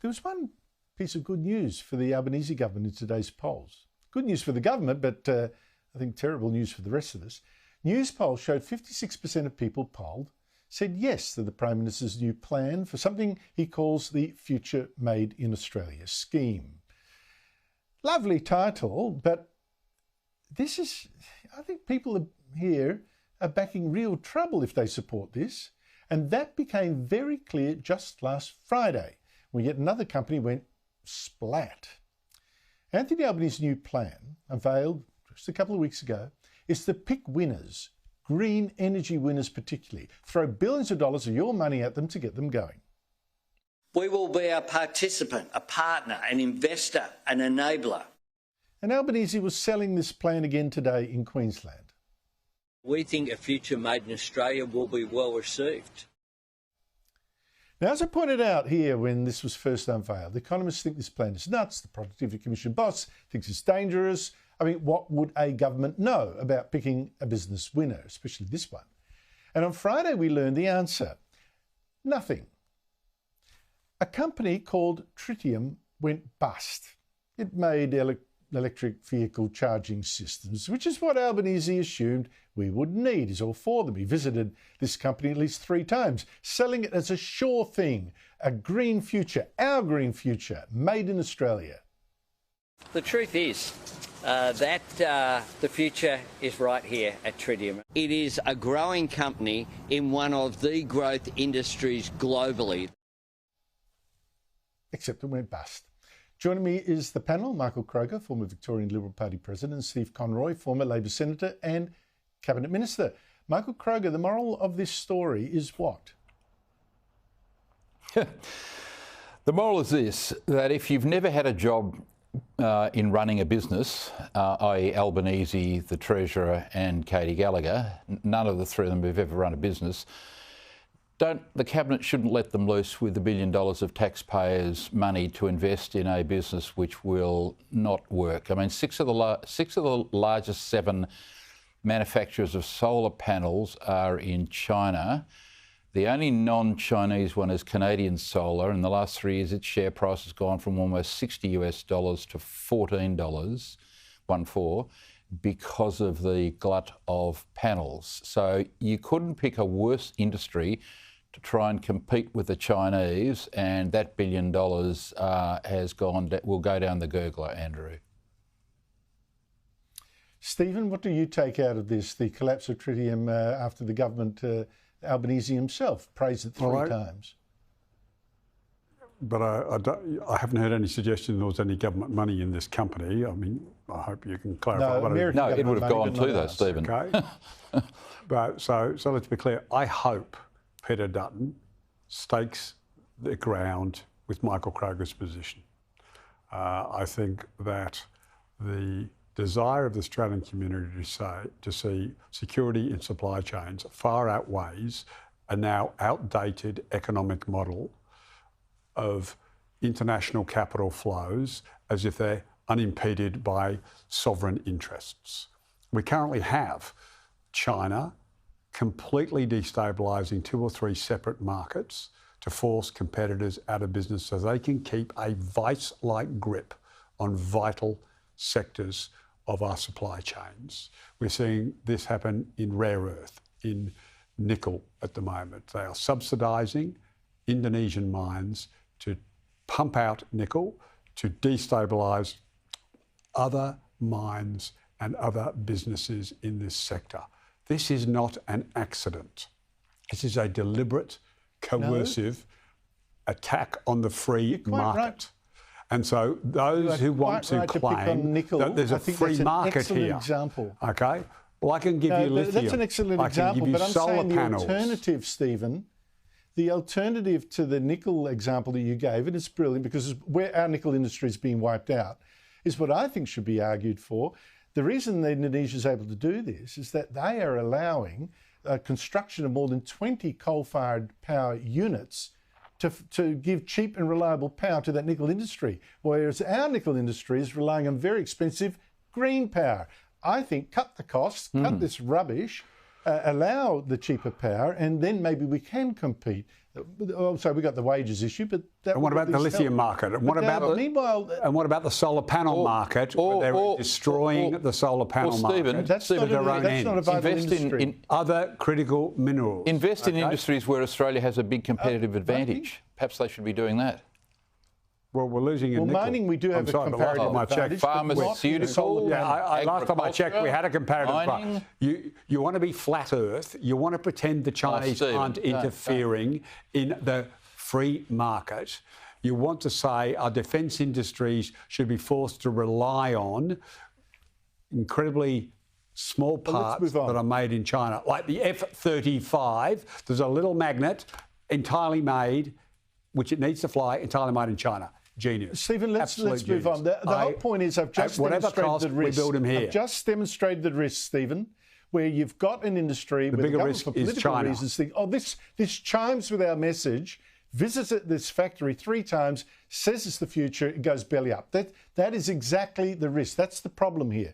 There was one piece of good news for the Albanese government in today's polls. Good news for the government, but I think terrible news for the rest of us. News polls showed 56% of people polled said yes to the Prime Minister's new plan for something he calls the Future Made in Australia scheme. Lovely title, but this is, I think people here are backing real trouble if they support this. And that became very clear just last Friday, when yet another company went splat. Anthony Albanese's new plan, unveiled just a couple of weeks ago, is to pick winners, green energy winners particularly, throw billions of dollars of your money at them to get them going. We will be a participant, a partner, an investor, an enabler. And Albanese was selling this plan again today in Queensland. We think a future made in Australia will be well received. Now, as I pointed out here when this was first unveiled, economists think this plan is nuts. The Productivity Commission boss thinks it's dangerous. I mean, what would a government know about picking a business winner, especially this one? And on Friday, we learned the answer. Nothing. A company called Tritium went bust. It made electric vehicle charging systems, which is what Albanese assumed we would need. He's all for them. He visited this company at least 3 times, selling it as a sure thing, a green future, our green future, made in Australia. The truth is that the future is right here at Tritium. It is a growing company in one of the growth industries globally. Except it went bust. Joining me is the panel, Michael Kroger, former Victorian Liberal Party President, and Steve Conroy, former Labor Senator and Cabinet Minister. Michael Kroger, the moral of this story is what? The moral is this, that if you've never had a job in running a business, i.e. Albanese, the Treasurer and Katie Gallagher, none of the 3 of them have ever run a business, the Cabinet shouldn't let them loose with $1 billion of taxpayers' money to invest in a business which will not work. I mean, 6 of the largest 7 manufacturers of solar panels are in China. The only non-Chinese one is Canadian Solar. In the last 3 years, its share price has gone from almost $60 to $14, 1-4, because of the glut of panels. So you couldn't pick a worse industry to try and compete with the Chinese, and that $1 billion will go down the gurgler, Andrew. Stephen, what do you take out of this, the collapse of Tritium after the government, Albanese himself, praised it 3 times? But I haven't heard any suggestion there was any government money in this company. I mean, I hope you can clarify. No, it would have gone to though, Stephen. Okay. But so let's be clear. I hope Peter Dutton stakes the ground with Michael Kroger's position. I think that the desire of the Australian community to see security in supply chains far outweighs a now outdated economic model of international capital flows as if they're unimpeded by sovereign interests. We currently have China completely destabilising 2 or 3 separate markets to force competitors out of business so they can keep a vice-like grip on vital sectors of our supply chains. We're seeing this happen in rare earth, in nickel at the moment. They are subsidising Indonesian mines to pump out nickel, to destabilise other mines and other businesses in this sector. This is not an accident. This is a deliberate, coercive attack on the free market. Right. And so those who want to claim that there's a free market here. Example. Okay? Well, I can give you lithium. That's an excellent example, but I'm saying the alternative, Stephen, the alternative to the nickel example that you gave, and it's brilliant because where our nickel industry is being wiped out, is what I think should be argued for. The reason that Indonesia is able to do this is that they are allowing construction of more than 20 coal-fired power units to give cheap and reliable power to that nickel industry, whereas our nickel industry is relying on very expensive green power. I think cut the costs, cut this rubbish, allow the cheaper power, and then maybe we can compete. So we've got the wages issue, but that And what about the lithium market? And what about the solar panel market? Where they're destroying the solar panel market. That's not a vital industry. Other critical minerals. Invest in industries where Australia has a big competitive advantage. Perhaps they should be doing that. Well, we're losing in nickel. Mining, we do have a comparative advantage. Pharmaceutical. Yeah, last time I checked, we had a comparative mining. You want to be flat Earth. You want to pretend the Chinese aren't interfering in the free market. You want to say our defence industries should be forced to rely on incredibly small parts that are made in China, like the F-35. There's a little magnet entirely made, which it needs to fly, entirely made in China. Genius. Stephen, let's move on. The whole point is I've just demonstrated the risk. We build them here. I've just demonstrated the risk, Stephen, where you've got an industry where the government, for political reasons, think, oh, this chimes with our message, visits this factory 3 times, says it's the future, it goes belly up. That is exactly the risk. That's the problem here.